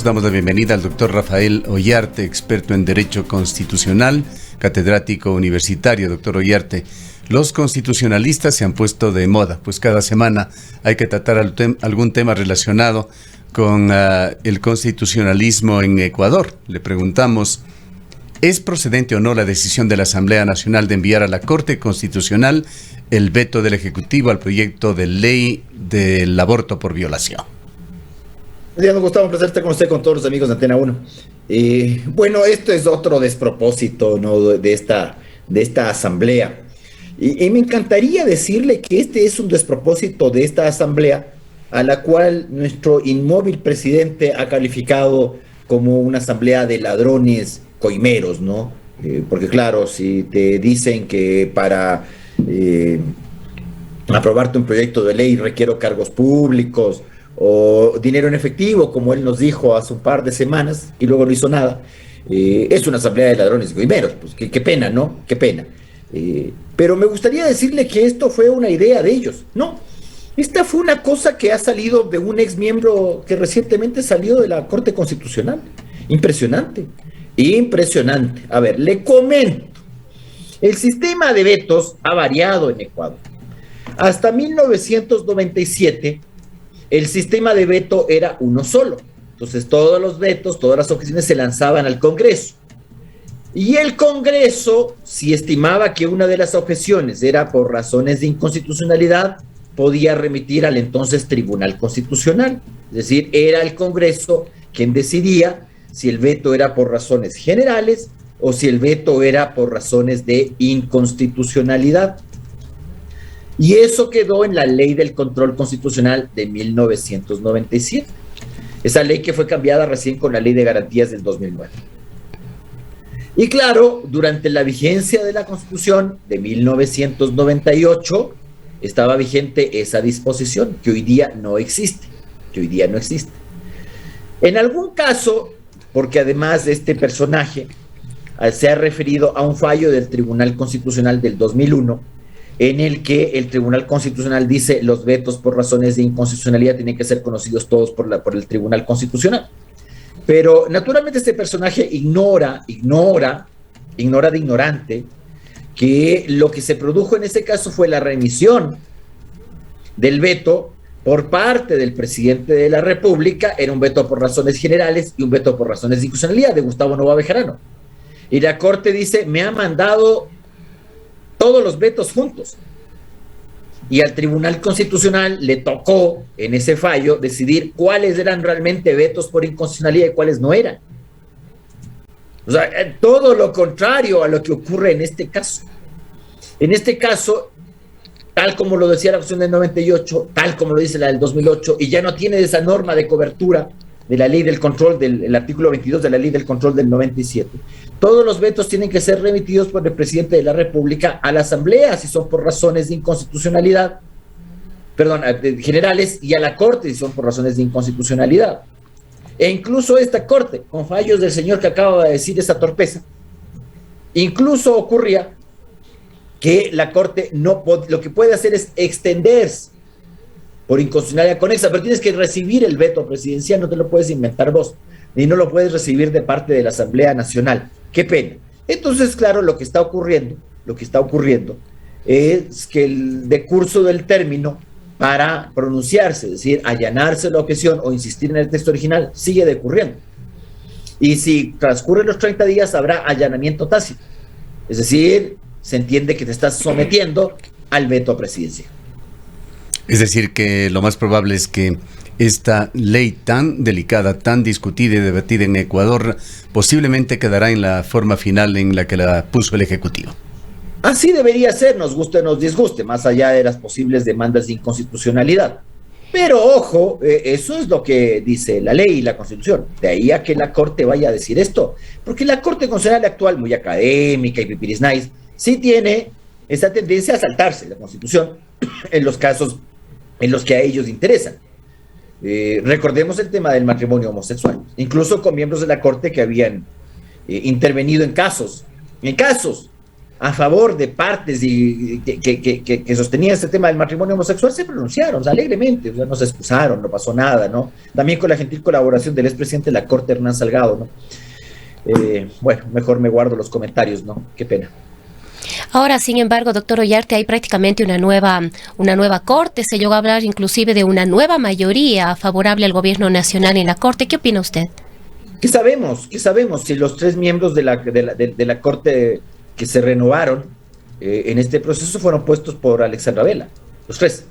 Damos la bienvenida al doctor Rafael Ollarte, experto en Derecho Constitucional, catedrático universitario. Doctor Ollarte, los constitucionalistas se han puesto de moda, pues cada semana hay que tratar algún tema relacionado con el constitucionalismo en Ecuador. Le preguntamos, ¿es procedente o no la decisión de la Asamblea Nacional de enviar a la Corte Constitucional el veto del Ejecutivo al proyecto de ley del aborto por violación? Gustavo, un placer estar con usted, con todos los amigos de Antena 1. Bueno, esto es otro despropósito, ¿no?, de esta asamblea. Y me encantaría decirle que este es un despropósito de esta asamblea, a la cual nuestro inmóvil presidente ha calificado como una asamblea de ladrones coimeros, ¿no? Porque claro, si te dicen que para aprobarte un proyecto de ley requiero cargos públicos o dinero en efectivo, como él nos dijo hace un par de semanas, y luego no hizo nada, es una asamblea de ladrones y coimeros. Pues qué pena, ¿no? Qué pena. Pero me gustaría decirle que esto fue una idea de ellos. No, esta fue una cosa que ha salido de un ex miembro que recientemente salió de la Corte Constitucional. Impresionante, impresionante. A ver, le comento. El sistema de vetos ha variado en Ecuador. Hasta 1997, el sistema de veto era uno solo. Entonces todos los vetos, todas las objeciones se lanzaban al Congreso. Y el Congreso, si estimaba que una de las objeciones era por razones de inconstitucionalidad, podía remitir al entonces Tribunal Constitucional. Es decir, era el Congreso quien decidía si el veto era por razones generales o si el veto era por razones de inconstitucionalidad. Y eso quedó en la Ley del Control Constitucional de 1997. Esa ley que fue cambiada recién con la Ley de Garantías del 2009. Y claro, durante la vigencia de la Constitución de 1998 estaba vigente esa disposición que hoy día no existe. En algún caso, porque además de este personaje se ha referido a un fallo del Tribunal Constitucional del 2001, en el que el Tribunal Constitucional dice los vetos por razones de inconstitucionalidad tienen que ser conocidos todos por el Tribunal Constitucional. Pero naturalmente este personaje ignora de ignorante que lo que se produjo en ese caso fue la remisión del veto por parte del presidente de la República. Era un veto por razones generales y un veto por razones de inconstitucionalidad de Gustavo Noboa Bejarano. Y la Corte dice, me ha mandado todos los vetos juntos. Y al Tribunal Constitucional le tocó, en ese fallo, decidir cuáles eran realmente vetos por inconstitucionalidad y cuáles no eran. O sea, todo lo contrario a lo que ocurre en este caso. En este caso, tal como lo decía la Constitución del 98, tal como lo dice la del 2008, y ya no tiene esa norma de cobertura de la ley del control, del artículo 22 de la ley del control del 97. Todos los vetos tienen que ser remitidos por el presidente de la República a la Asamblea, si son por razones de inconstitucionalidad, generales, y a la Corte, si son por razones de inconstitucionalidad. E incluso esta Corte, con fallos del señor que acaba de decir esa torpeza, incluso ocurría que la Corte lo que puede hacer es extenderse por inconstitucionalidad conexa, pero tienes que recibir el veto presidencial, no te lo puedes inventar vos, ni no lo puedes recibir de parte de la Asamblea Nacional. Qué pena. Entonces, claro, lo que está ocurriendo es que el decurso del término para pronunciarse, es decir, allanarse la objeción o insistir en el texto original, sigue decurriendo. Y si transcurren los 30 días, habrá allanamiento tácito. Es decir, se entiende que te estás sometiendo al veto presidencial. Es decir, que lo más probable es que esta ley tan delicada, tan discutida y debatida en Ecuador, posiblemente quedará en la forma final en la que la puso el Ejecutivo. Así debería ser, nos guste o nos disguste, más allá de las posibles demandas de inconstitucionalidad. Pero ojo, eso es lo que dice la ley y la Constitución. De ahí a que la Corte vaya a decir esto. Porque la Corte Constitucional actual, muy académica y pipiris nice, sí tiene esa tendencia a saltarse la Constitución en los casos en los que a ellos interesan. Recordemos el tema del matrimonio homosexual, incluso con miembros de la Corte que habían intervenido en casos a favor de partes y que sostenían este tema del matrimonio homosexual se pronunciaron, o sea, alegremente, o sea, no se excusaron, no pasó nada, ¿no? También con la gentil colaboración del expresidente de la Corte, Hernán Salgado, ¿no? Bueno, mejor me guardo los comentarios, ¿no? Qué pena. Ahora, sin embargo, doctor Ollarte, hay prácticamente una nueva Corte. Se llegó a hablar inclusive de una nueva mayoría favorable al gobierno nacional en la Corte. ¿Qué opina usted? ¿Qué sabemos? ¿Qué sabemos? Si los 3 miembros de la Corte que se renovaron en este proceso fueron puestos por Alexandra Vela, los 3.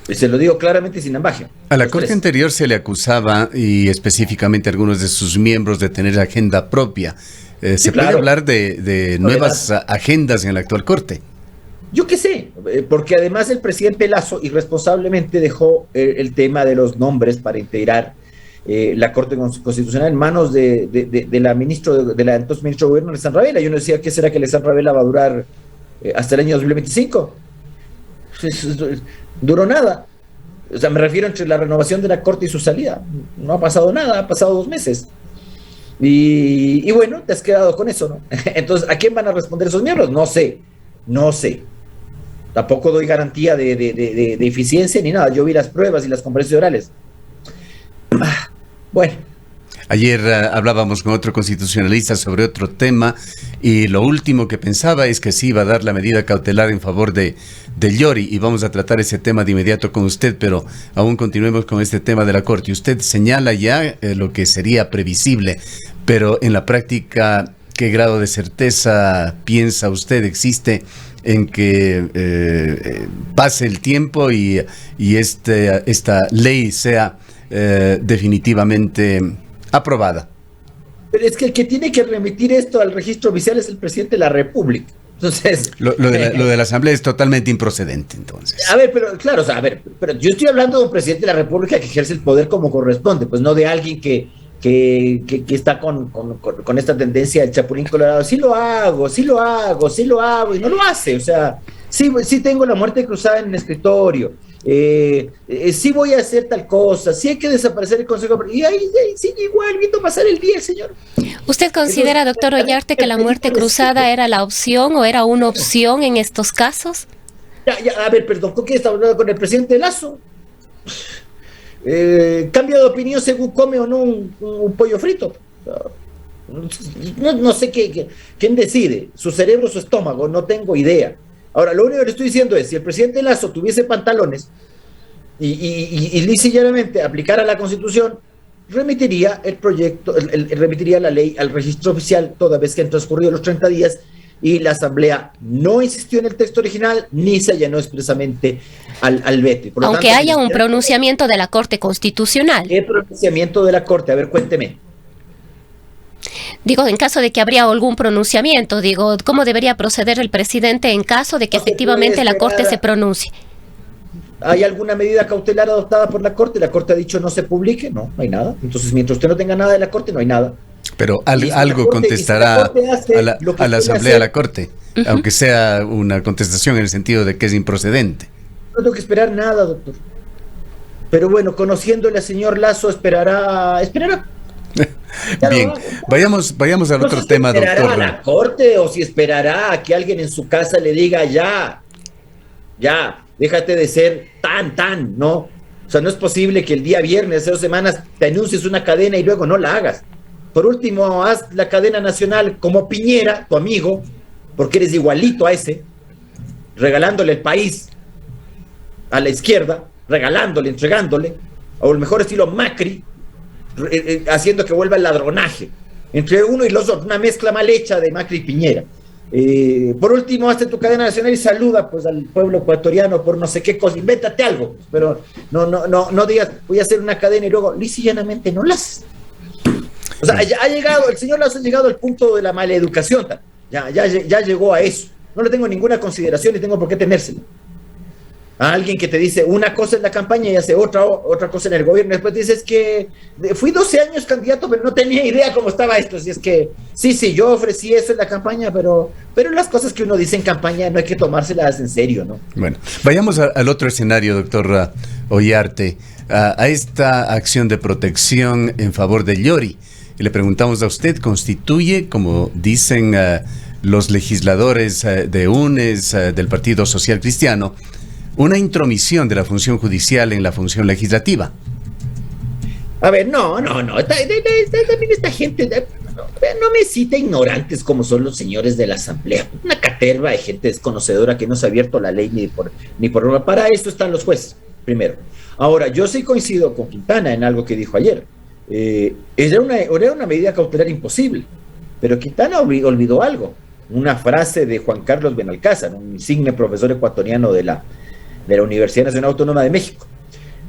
Y se lo digo claramente y sin ambaje. A la Corte anterior se le acusaba, y específicamente a algunos de sus miembros, de tener agenda propia. ¿Se puede hablar de nuevas agendas en la actual Corte? Yo qué sé, porque además el presidente Lasso irresponsablemente dejó el tema de los nombres para integrar la Corte Constitucional en manos de la entonces ministro de Gobierno, Alexandra Vela. Yo no decía, ¿qué será que Alexandra Vela va a durar hasta el año 2025? Duró nada. O sea, me refiero entre la renovación de la Corte y su salida. No ha pasado nada, ha pasado 2 meses. Y bueno, te has quedado con eso, ¿no? Entonces, ¿a quién van a responder esos miembros? No sé. Tampoco doy garantía de eficiencia ni nada. Yo vi las pruebas y las conferencias orales. Bueno. Ayer hablábamos con otro constitucionalista sobre otro tema y lo último que pensaba es que sí iba a dar la medida cautelar en favor de Llori, y vamos a tratar ese tema de inmediato con usted, pero aún continuemos con este tema de la Corte. Usted señala ya lo que sería previsible, pero en la práctica, ¿qué grado de certeza piensa usted existe en que pase el tiempo y esta ley sea definitivamente aprobada? Pero es que el que tiene que remitir esto al registro oficial es el presidente de la República. Entonces, lo de la Asamblea es totalmente improcedente, entonces. A ver, pero claro, o sea, pero yo estoy hablando de un presidente de la República que ejerce el poder como corresponde, pues no de alguien que está con esta tendencia del Chapulín Colorado. Sí lo hago, y no lo hace. O sea, sí tengo la muerte cruzada en el escritorio. Sí voy a hacer tal cosa, sí hay que desaparecer el Consejo, y ahí sigue igual viendo pasar el día, señor. ¿Usted considera, doctor Ollarte, que la muerte cruzada era la opción o era una opción en estos casos? A ver, perdón, ¿con quién está hablando? ¿Con el presidente Lasso? Cambia de opinión según come o no un pollo frito. No sé quién decide, su cerebro, su estómago, no tengo idea. Ahora, lo único que le estoy diciendo es, si el presidente Lasso tuviese pantalones y lisa y llanamente aplicara la Constitución, remitiría el proyecto, remitiría la ley al registro oficial toda vez que han transcurrido los 30 días y la Asamblea no insistió en el texto original ni se allanó expresamente al vete. Aunque haya un pronunciamiento de la Corte Constitucional. ¿Qué pronunciamiento de la Corte? A ver, cuénteme. Digo, en caso de que habría algún pronunciamiento, digo, ¿cómo debería proceder el presidente en caso de que efectivamente la Corte se pronuncie? ¿Hay alguna medida cautelar adoptada por la Corte? ¿La Corte ha dicho no se publique? No hay nada. Entonces, mientras usted no tenga nada de la Corte, no hay nada. Pero algo contestará a la Asamblea, a la Corte, aunque sea una contestación en el sentido de que es improcedente. No tengo que esperar nada, doctor. Pero bueno, conociéndole al señor Lasso, esperará. Bien, vayamos al otro tema, doctor. ¿Esperará a la Corte o si esperará a que alguien en su casa le diga ya, déjate de ser tan, ¿no? O sea, no es posible que el día viernes, hace 2 semanas, te anuncies una cadena y luego no la hagas. Por último, haz la cadena nacional como Piñera, tu amigo, porque eres igualito a ese, regalándole el país a la izquierda, entregándole, o el mejor estilo Macri, haciendo que vuelva el ladronaje entre uno y los otros, una mezcla mal hecha de Macri y Piñera. Por último, hazte tu cadena nacional y saluda pues al pueblo ecuatoriano por no sé qué cosa, invéntate algo, pero no digas voy a hacer una cadena y luego lisa y llanamente no la haces. O sea, ya ha llegado, el señor Lasso ha llegado al punto de la maleducación, ya llegó a eso. No le tengo ninguna consideración ni tengo por qué tenérsela. A alguien que te dice una cosa en la campaña y hace otra cosa en el gobierno, después dices que fui 12 años candidato pero no tenía idea cómo estaba esto, así es que sí, yo ofrecí eso en la campaña, pero las cosas que uno dice en campaña no hay que tomárselas en serio, ¿no? Bueno, vayamos al otro escenario, doctor Ollarte, a esta acción de protección en favor de Llori. Y le preguntamos a usted, ¿constituye, como dicen los legisladores de UNES, del Partido Social Cristiano, una intromisión de la función judicial en la función legislativa. A ver, no. También esta gente, no me cita ignorantes como son los señores de la Asamblea. Una caterva de gente desconocedora que no se ha abierto la ley ni por norma. Para esto están los jueces, primero. Ahora, yo sí coincido con Quintana en algo que dijo ayer. Era una medida cautelar imposible, pero Quintana olvidó algo. Una frase de Juan Carlos Benalcázar, un insigne profesor ecuatoriano de la Universidad Nacional Autónoma de México.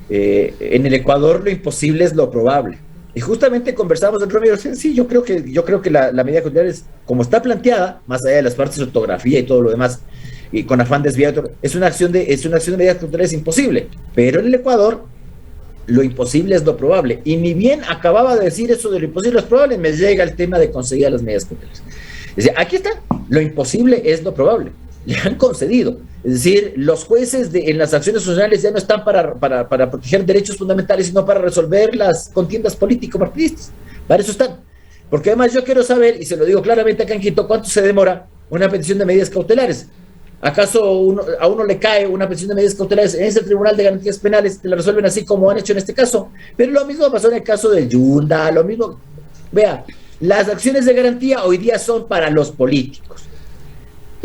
En el Ecuador lo imposible es lo probable. Y justamente conversamos en Romero, sí, yo creo que la medida cautelar es, como está planteada, más allá de las partes de ortografía y todo lo demás, y con afán desviado, es una acción de medidas cautelares imposible. Pero en el Ecuador, lo imposible es lo probable. Y ni bien acababa de decir eso de lo imposible es probable, me llega el tema de conseguir las medidas cautelares. Es decir, aquí está, lo imposible es lo probable. Le han concedido. Es decir, los jueces en las acciones sociales ya no están para proteger derechos fundamentales, sino para resolver las contiendas político-partidistas. Para eso están. Porque además yo quiero saber, y se lo digo claramente acá en Quito, ¿cuánto se demora una petición de medidas cautelares? ¿Acaso a uno le cae una petición de medidas cautelares en ese Tribunal de Garantías Penales? Te la resuelven así como han hecho en este caso. Pero lo mismo pasó en el caso del Yunda, lo mismo. Vea, las acciones de garantía hoy día son para los políticos.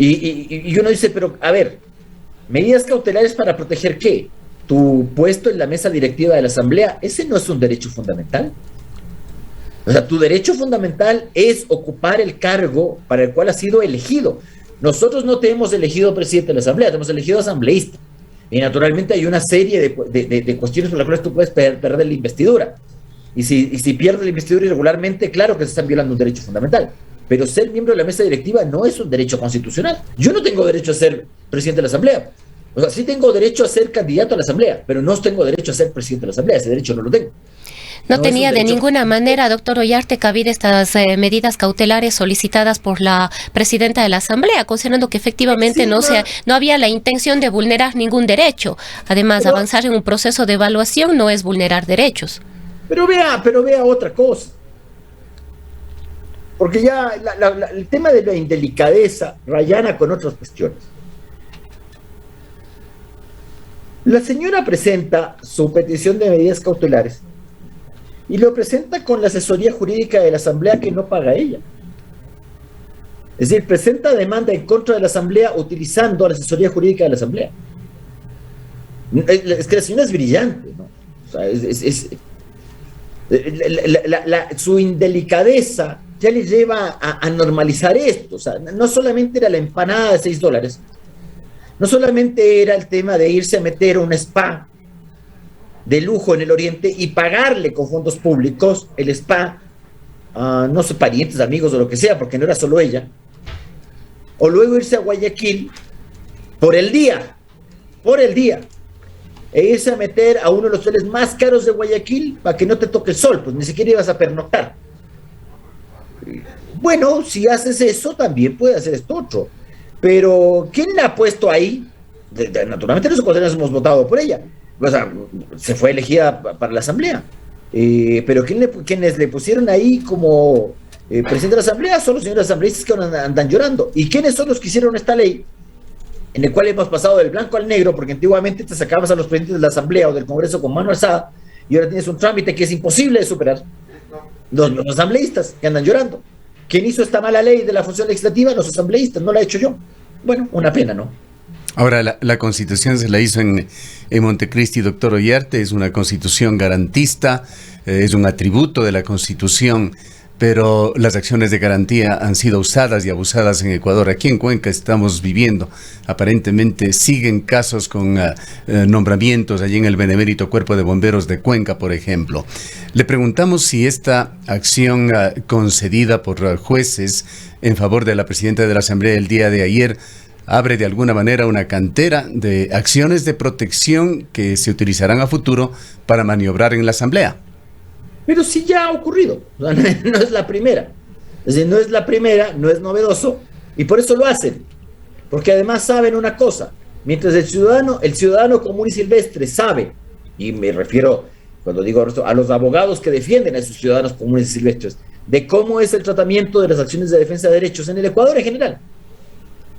Y uno dice, pero a ver, medidas cautelares para proteger ¿qué? Tu puesto en la mesa directiva de la Asamblea, ese no es un derecho fundamental. O sea, tu derecho fundamental es ocupar el cargo para el cual has sido elegido. Nosotros no te hemos elegido presidente de la Asamblea, te hemos elegido asambleísta. Y naturalmente hay una serie de cuestiones por las cuales tú puedes perder la investidura. Y si pierdes la investidura irregularmente, claro que se están violando un derecho fundamental. Pero ser miembro de la mesa directiva no es un derecho constitucional. Yo no tengo derecho a ser presidente de la Asamblea. O sea, sí tengo derecho a ser candidato a la Asamblea, pero no tengo derecho a ser presidente de la Asamblea. Ese derecho no lo tengo. No tenía de ninguna manera, doctor Ollarte, cabida estas medidas cautelares solicitadas por la presidenta de la Asamblea, considerando que efectivamente sí, no había la intención de vulnerar ningún derecho. Además, avanzar en un proceso de evaluación no es vulnerar derechos. Pero vea otra cosa. Porque ya el tema de la indelicadeza rayana con otras cuestiones. La señora presenta su petición de medidas cautelares y lo presenta con la asesoría jurídica de la Asamblea que no paga ella. Es decir, presenta demanda en contra de la Asamblea utilizando la asesoría jurídica de la Asamblea. Es que la señora es brillante, ¿no? O sea, su indelicadeza ya le lleva a normalizar esto. O sea, no solamente era la empanada de $6, no solamente era el tema de irse a meter a un spa de lujo en el Oriente y pagarle con fondos públicos el spa a, no sé, parientes, amigos o lo que sea, porque no era solo ella, o luego irse a Guayaquil por el día, e irse a meter a uno de los hoteles más caros de Guayaquil para que no te toque el sol, pues ni siquiera ibas a pernoctar. Bueno, si haces eso, también puedes hacer esto otro. Pero, ¿quién la ha puesto ahí? Naturalmente los ecuatorianos hemos votado por ella. O sea, se fue elegida para la Asamblea. Pero quienes le pusieron ahí como presidente de la Asamblea son los señores asambleístas que andan llorando. ¿Y quiénes son los que hicieron esta ley? En el cual hemos pasado del blanco al negro, porque antiguamente te sacabas a los presidentes de la Asamblea o del Congreso con mano alzada, y ahora tienes un trámite que es imposible de superar. Los asambleístas que andan llorando. ¿Quién hizo esta mala ley de la función legislativa? Los asambleístas, no la he hecho yo. Bueno, una pena, ¿no? Ahora, la Constitución se la hizo en Montecristi, doctor Ollarte, es una Constitución garantista, es un atributo de la Constitución, pero las acciones de garantía han sido usadas y abusadas en Ecuador. Aquí en Cuenca estamos viviendo, aparentemente siguen casos con nombramientos allí en el Benemérito Cuerpo de Bomberos de Cuenca, por ejemplo. Le preguntamos si esta acción concedida por jueces en favor de la presidenta de la Asamblea el día de ayer abre de alguna manera una cantera de acciones de protección que se utilizarán a futuro para maniobrar en la Asamblea. Pero sí ya ha ocurrido, no es la primera. Es decir, no es la primera, no es novedoso, y por eso lo hacen. Porque además saben una cosa, mientras el ciudadano común y silvestre sabe, y me refiero, cuando digo esto, a los abogados que defienden a esos ciudadanos comunes y silvestres, de cómo es el tratamiento de las acciones de defensa de derechos en el Ecuador en general.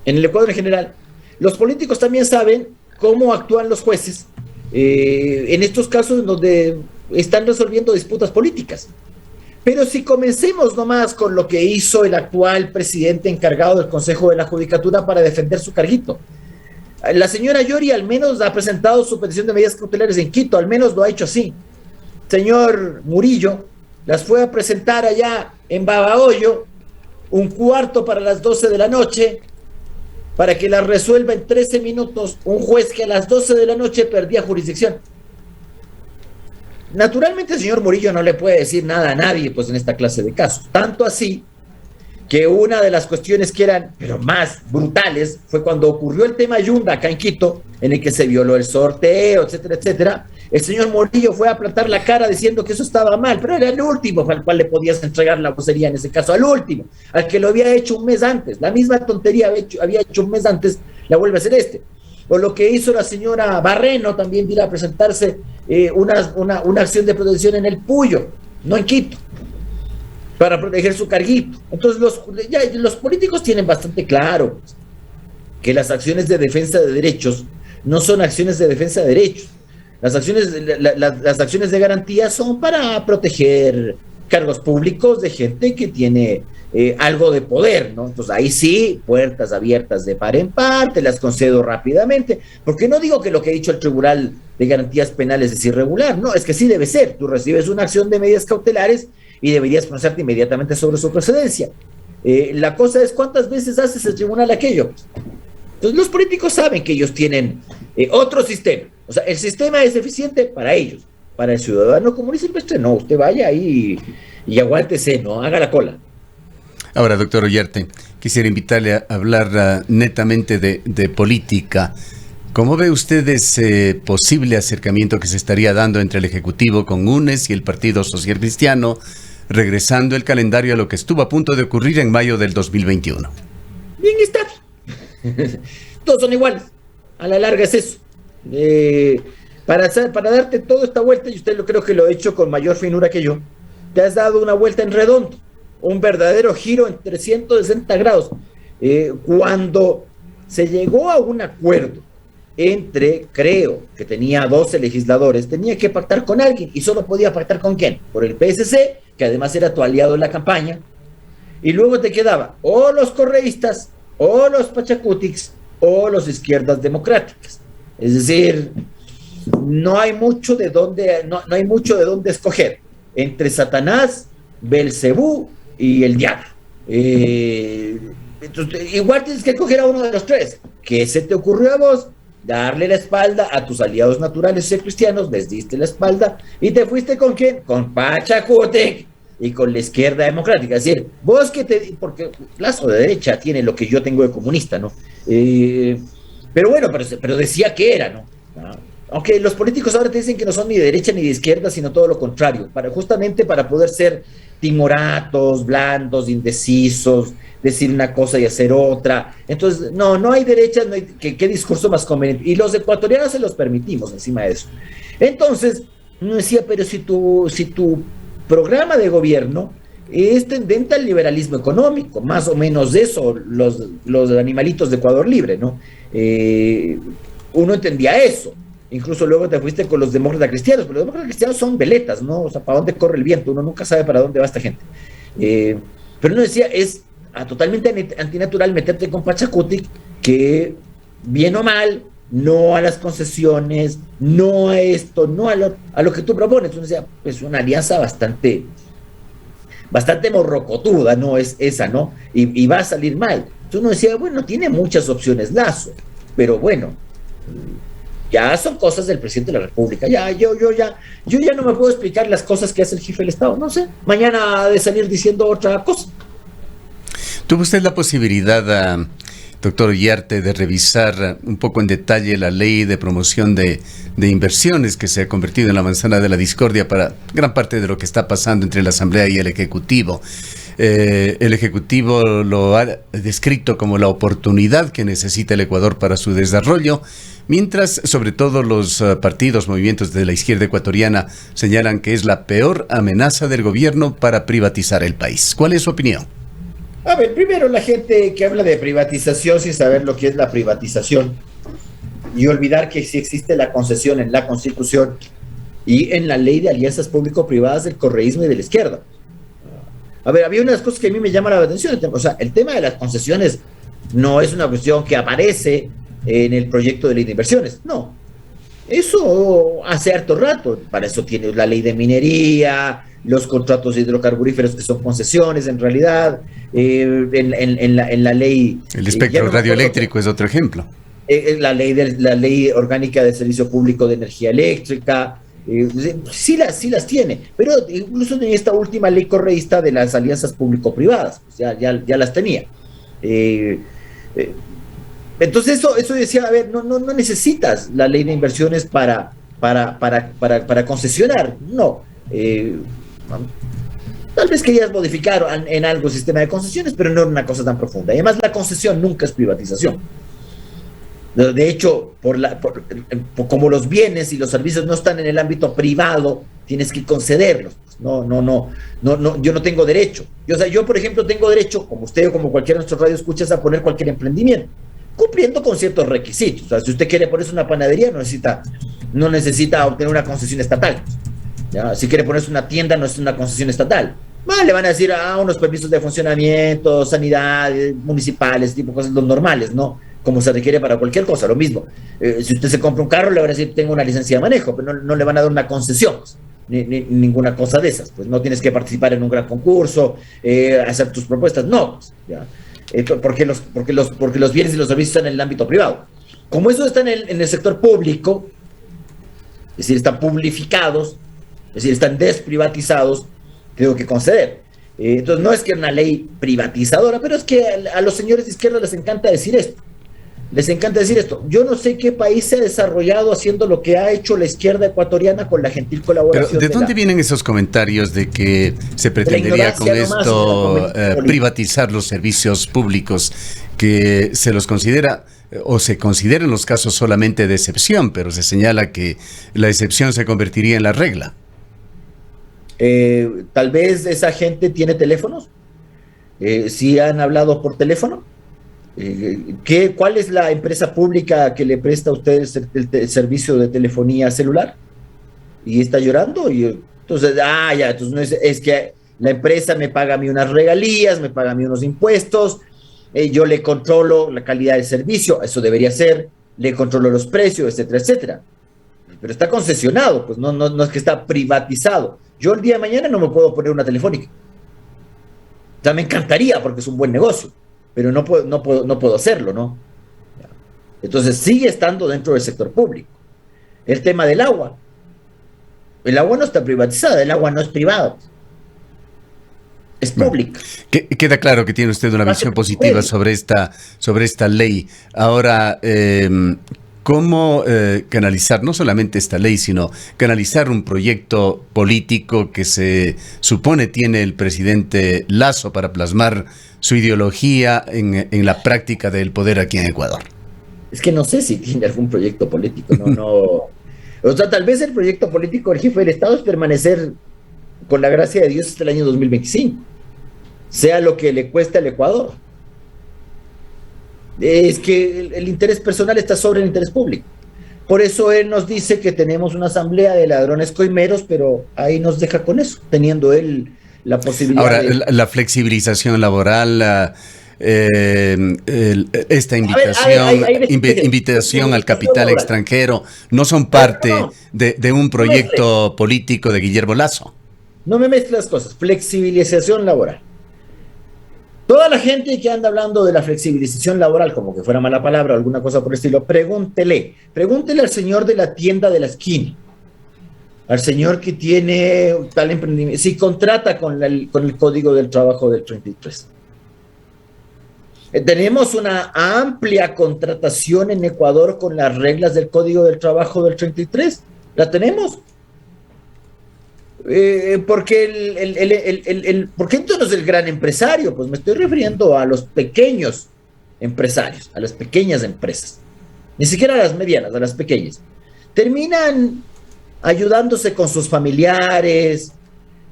En el Ecuador en general. Los políticos también saben cómo actúan los jueces en estos casos en donde están resolviendo disputas políticas. Pero si comencemos nomás con lo que hizo el actual presidente encargado del Consejo de la Judicatura para defender su carguito. La señora Yori al menos ha presentado su petición de medidas cautelares en Quito, al menos lo ha hecho así. Señor Murillo las fue a presentar allá en Babahoyo, un cuarto para las 12 de la noche, para que las resuelva en 13 minutos un juez que a las 12 de la noche perdía jurisdicción. Naturalmente el señor Murillo no le puede decir nada a nadie pues en esta clase de casos, tanto así que una de las cuestiones que eran pero más brutales fue cuando ocurrió el tema Yunda acá en Quito, en el que se violó el sorteo, etcétera, etcétera. El señor Murillo fue a plantar la cara diciendo que eso estaba mal, pero era el último al cual le podías entregar la vocería en ese caso, al último, al que lo había hecho un mes antes. La misma tontería había hecho un mes antes, la vuelve a hacer este. O lo que hizo la señora Barreno, también vino a presentarse una acción de protección en el Puyo, no en Quito, para proteger su carguito. Entonces los políticos tienen bastante claro que las acciones de defensa de derechos no son acciones de defensa de derechos. Las acciones de garantía son para proteger cargos públicos de gente que tiene algo de poder, ¿no? Entonces ahí sí, puertas abiertas de par en par, te las concedo rápidamente, porque no digo que lo que ha dicho el Tribunal de Garantías Penales es irregular, no, es que sí debe ser. Tú recibes una acción de medidas cautelares y deberías pronunciarte inmediatamente sobre su procedencia. La cosa es cuántas veces haces el tribunal aquello. Entonces los políticos saben que ellos tienen otro sistema. O sea, el sistema es eficiente para ellos. Para el ciudadano común y silvestre, no. Usted vaya ahí y aguántese, no haga la cola. Ahora, doctor Ollarte, quisiera invitarle a hablar netamente de política. ¿Cómo ve usted ese posible acercamiento que se estaría dando entre el Ejecutivo con UNES y el Partido Social Cristiano, regresando el calendario a lo que estuvo a punto de ocurrir en mayo del 2021? Bien está. Todos son iguales. A la larga es eso. Para darte toda esta vuelta, y usted creo que lo ha hecho con mayor finura que yo, te has dado una vuelta en redondo, un verdadero giro en 360 grados. Cuando se llegó a un acuerdo entre, creo que tenía 12 legisladores, tenía que pactar con alguien, y solo podía pactar con quién, por el PSC, que además era tu aliado en la campaña, y luego te quedaba o los correístas, o los pachacútics, o los izquierdas democráticas. Es decir, no hay mucho de dónde escoger entre Satanás, Belcebú y el diablo. Entonces, igual tienes que escoger a uno de los tres. ¿Qué se te ocurrió a vos? Darle la espalda a tus aliados naturales y cristianos, les diste la espalda y te fuiste ¿con quién? Con Pachacútec y con la izquierda democrática. Es decir, vos porque Lazo de derecha tiene lo que yo tengo de comunista, ¿no? Pero bueno, pero decía que era, ¿no? Aunque los políticos ahora te dicen que no son ni de derecha ni de izquierda, sino todo lo contrario, justamente para poder ser timoratos, blandos, indecisos, decir una cosa y hacer otra. Entonces, no hay derechas, no hay, ¿qué discurso más conveniente? Y los ecuatorianos se los permitimos encima de eso. Entonces, uno decía, pero si tu programa de gobierno es tendente al liberalismo económico, más o menos de eso, los animalitos de Ecuador Libre, ¿no? Uno entendía eso. Incluso luego te fuiste con los demócratas cristianos, pero los demócratas cristianos son veletas, ¿no? O sea, ¿para dónde corre el viento? Uno nunca sabe para dónde va esta gente. Pero uno decía, es totalmente antinatural meterte con Pachacútec, que bien o mal, no a las concesiones, no a esto, no a lo que tú propones. Uno decía, pues una alianza bastante morrocotuda, ¿no? Es esa, ¿no? Y va a salir mal. Entonces uno decía, bueno, tiene muchas opciones Lazo, pero bueno, ya son cosas del presidente de la República. Yo ya no me puedo explicar las cosas que hace el jefe del Estado. No sé, mañana ha de salir diciendo otra cosa. ¿Tuvo usted la posibilidad, doctor Ollarte, de revisar un poco en detalle la ley de promoción de inversiones que se ha convertido en la manzana de la discordia para gran parte de lo que está pasando entre la Asamblea y el Ejecutivo? El Ejecutivo lo ha descrito como la oportunidad que necesita el Ecuador para su desarrollo, mientras sobre todo los partidos, movimientos de la izquierda ecuatoriana señalan que es la peor amenaza del gobierno para privatizar el país. ¿Cuál es su opinión? A ver, primero la gente que habla de privatización sin saber lo que es la privatización y olvidar que sí existe la concesión en la Constitución y en la ley de alianzas público-privadas del correísmo y de la izquierda. A ver, había unas cosas que a mí me llaman la atención. O sea, el tema de las concesiones no es una cuestión que aparece en el proyecto de ley de inversiones. No. Eso hace harto rato. Para eso tiene la ley de minería, los contratos hidrocarburíferos que son concesiones en realidad, en la ley... El espectro radioeléctrico es otro ejemplo. La ley orgánica del servicio público de energía eléctrica, sí las tiene, pero incluso en esta última ley correísta de las alianzas público-privadas, pues ya las tenía. Entonces eso decía, a ver, no necesitas la ley de inversiones para concesionar, no. Tal vez querías modificar en algo el sistema de concesiones, pero no era una cosa tan profunda. Y además la concesión nunca es privatización. De hecho, como los bienes y los servicios no están en el ámbito privado, tienes que concederlos. No, yo no tengo derecho. Yo, por ejemplo, tengo derecho, como usted o como cualquiera de nuestros radioescuchas, a poner cualquier emprendimiento, cumpliendo con ciertos requisitos. O sea, si usted quiere ponerse una panadería, no necesita obtener una concesión estatal. ¿Ya? Si quiere ponerse una tienda, no es una concesión estatal. Le van a decir unos permisos de funcionamiento, sanidad, municipales, tipo cosas normales, ¿no? Como se requiere para cualquier cosa, lo mismo. Si usted se compra un carro, le van a decir, tengo una licencia de manejo, pero no le van a dar una concesión, pues, ni ninguna cosa de esas. Pues no tienes que participar en un gran concurso, hacer tus propuestas, no. Pues, ¿ya? Porque los bienes y los servicios están en el ámbito privado. Como eso está en el sector público, es decir, están publificados, es decir, están desprivatizados, tengo que conceder. Entonces no es que una ley privatizadora, pero es que a los señores de izquierda les encanta decir esto. Les encanta decir esto. Yo no sé qué país se ha desarrollado haciendo lo que ha hecho la izquierda ecuatoriana con la gentil colaboración. Pero ¿de dónde vienen esos comentarios de que se pretendería con esto privatizar los servicios públicos, que se los considera o se consideran los casos solamente de excepción, pero se señala que la excepción se convertiría en la regla? Tal vez esa gente tiene teléfonos. ¿Sí han hablado por teléfono? ¿Cuál es la empresa pública que le presta a usted el servicio de telefonía celular? Y está llorando. Y entonces, entonces no es que la empresa me paga a mí unas regalías, me paga a mí unos impuestos, yo le controlo la calidad del servicio, eso debería ser, le controlo los precios, etcétera, etcétera. Pero está concesionado, pues no es que está privatizado. Yo el día de mañana no me puedo poner una telefónica. O sea, me encantaría porque es un buen negocio, pero no puedo hacerlo, ¿no? Entonces sigue estando dentro del sector público. El tema del agua. El agua no está privatizada, el agua no es privada. Es pública. Queda claro que tiene usted una visión positiva sobre esta ley. Ahora, ¿cómo canalizar no solamente esta ley, sino canalizar un proyecto político que se supone tiene el presidente Lasso para plasmar su ideología en la práctica del poder aquí en Ecuador? Es que no sé si tiene algún proyecto político, no. O sea, tal vez el proyecto político del jefe del Estado es permanecer, con la gracia de Dios, hasta el año 2025, sea lo que le cueste al Ecuador. Es que el interés personal está sobre el interés público. Por eso él nos dice que tenemos una asamblea de ladrones coimeros, pero ahí nos deja con eso, teniendo él la posibilidad. Ahora, la flexibilización laboral, esta invitación al capital extranjero, ¿no son parte de un proyecto político de Guillermo Lasso? No me mezcles las cosas. Flexibilización laboral. Toda la gente que anda hablando de la flexibilización laboral, como que fuera mala palabra o alguna cosa por el estilo, pregúntele al señor de la tienda de la esquina, al señor que tiene tal emprendimiento, si contrata con el Código del Trabajo del 33. Tenemos una amplia contratación en Ecuador con las reglas del Código del Trabajo del 33. ¿La tenemos? Porque entonces el gran empresario, pues me estoy refiriendo a los pequeños empresarios, a las pequeñas empresas, ni siquiera a las medianas, a las pequeñas, terminan ayudándose con sus familiares,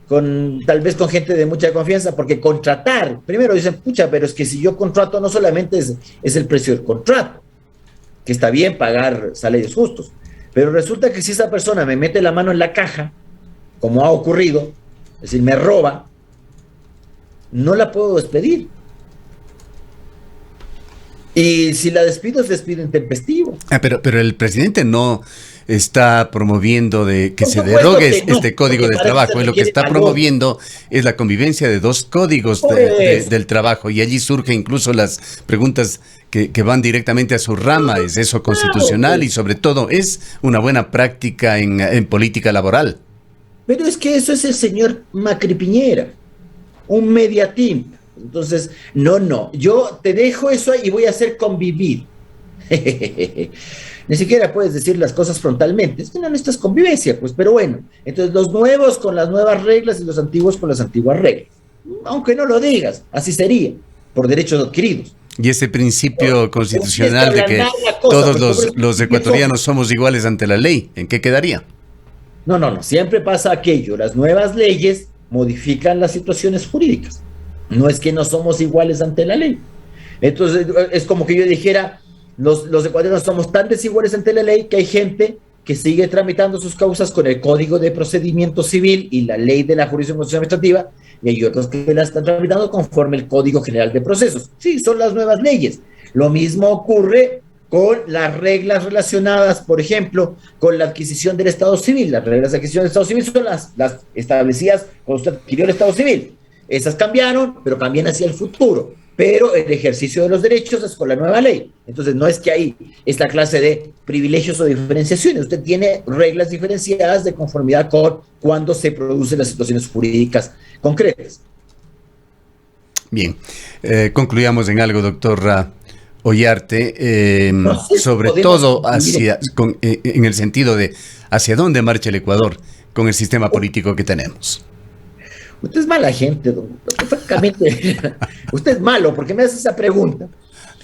tal vez con gente de mucha confianza, porque contratar, primero dicen, pucha, pero es que si yo contrato no solamente es el precio del contrato, que está bien pagar salarios justos, pero resulta que si esa persona me mete la mano en la caja, como ha ocurrido, es decir, me roba, no la puedo despedir. Y si la despido, es despido intempestivo. Pero el presidente no está promoviendo de que se derogue este código del trabajo. Lo que está promoviendo es la convivencia de dos códigos del trabajo. Y allí surgen incluso las preguntas que van directamente a su rama. ¿Es eso constitucional? Y sobre todo, ¿es una buena práctica en política laboral? Pero es que eso es el señor Macri Piñera, un mediatín. Entonces, no, yo te dejo eso y voy a hacer convivir. Ni siquiera puedes decir las cosas frontalmente, es que no necesitas convivencia, pues, pero bueno. Entonces, los nuevos con las nuevas reglas y los antiguos con las antiguas reglas. Aunque no lo digas, así sería, por derechos adquiridos. Y ese principio constitucional de que todos los ecuatorianos somos iguales ante la ley, ¿en qué quedaría? No, siempre pasa aquello, las nuevas leyes modifican las situaciones jurídicas. No es que no somos iguales ante la ley. Entonces, es como que yo dijera, los ecuatorianos somos tan desiguales ante la ley que hay gente que sigue tramitando sus causas con el Código de Procedimiento Civil y la Ley de la Jurisdicción Constitucional Administrativa, y hay otros que la están tramitando conforme el Código General de Procesos. Sí, son las nuevas leyes. Lo mismo ocurre con las reglas relacionadas, por ejemplo, con la adquisición del Estado Civil. Las reglas de adquisición del Estado Civil son las establecidas cuando usted adquirió el Estado Civil. Esas cambiaron, pero cambian hacia el futuro. Pero el ejercicio de los derechos es con la nueva ley. Entonces, no es que ahí es la clase de privilegios o diferenciaciones. Usted tiene reglas diferenciadas de conformidad con cuando se producen las situaciones jurídicas concretas. Bien, concluyamos en algo, doctor Ollarte, sobre todo en el sentido de hacia dónde marcha el Ecuador con el sistema político que tenemos. Usted es mala gente, francamente. Usted es malo porque me hace esa pregunta.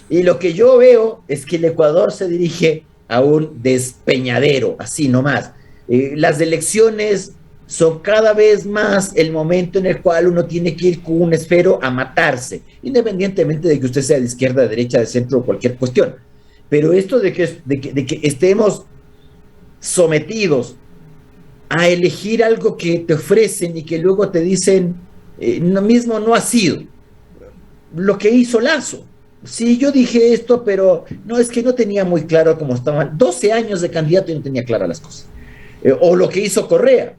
Y lo que yo veo es que el Ecuador se dirige a un despeñadero, así nomás. Las elecciones son cada vez más el momento en el cual uno tiene que ir con un esfero a matarse, independientemente de que usted sea de izquierda, de derecha, de centro o cualquier cuestión. Pero esto de que estemos sometidos a elegir algo que te ofrecen y que luego te dicen lo mismo no ha sido lo que hizo Lasso. Sí, yo dije esto, pero no, es que no tenía muy claro cómo estaban. 12 años de candidato y no tenía claras las cosas. O lo que hizo Correa,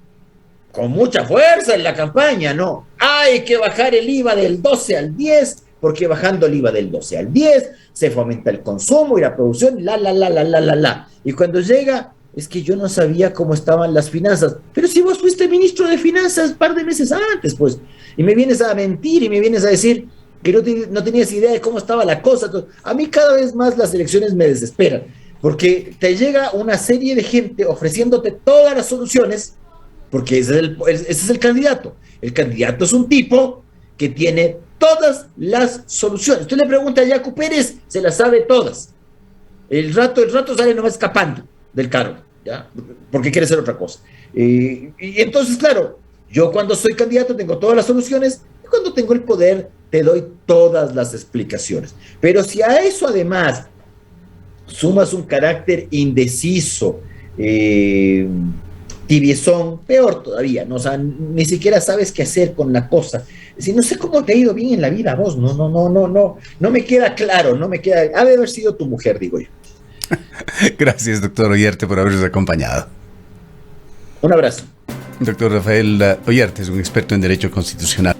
con mucha fuerza en la campaña, ¿no? Hay que bajar el IVA del 12 al 10, porque bajando el IVA del 12 al 10 se fomenta el consumo y la producción, Y cuando llega, es que yo no sabía cómo estaban las finanzas. Pero si vos fuiste ministro de finanzas un par de meses antes, pues, y me vienes a mentir y me vienes a decir que no tenías idea de cómo estaba la cosa. A mí cada vez más las elecciones me desesperan, porque te llega una serie de gente ofreciéndote todas las soluciones, porque ese es el candidato. El candidato es un tipo que tiene todas las soluciones. Usted le pregunta a Yacu Pérez, se las sabe todas. El rato sale nomás escapando del cargo, ¿ya? Porque quiere hacer otra cosa. Y entonces, claro, yo cuando soy candidato tengo todas las soluciones, y cuando tengo el poder te doy todas las explicaciones. Pero si a eso además sumas un carácter indeciso, tibiezón, peor todavía, ¿no? O sea, ni siquiera sabes qué hacer con la cosa. Si no sé cómo te ha ido bien en la vida a vos, no me queda claro, ha de haber sido tu mujer, digo yo. Gracias, doctor Ollarte, por habernos acompañado. Un abrazo. Doctor Rafael Ollarte es un experto en Derecho Constitucional.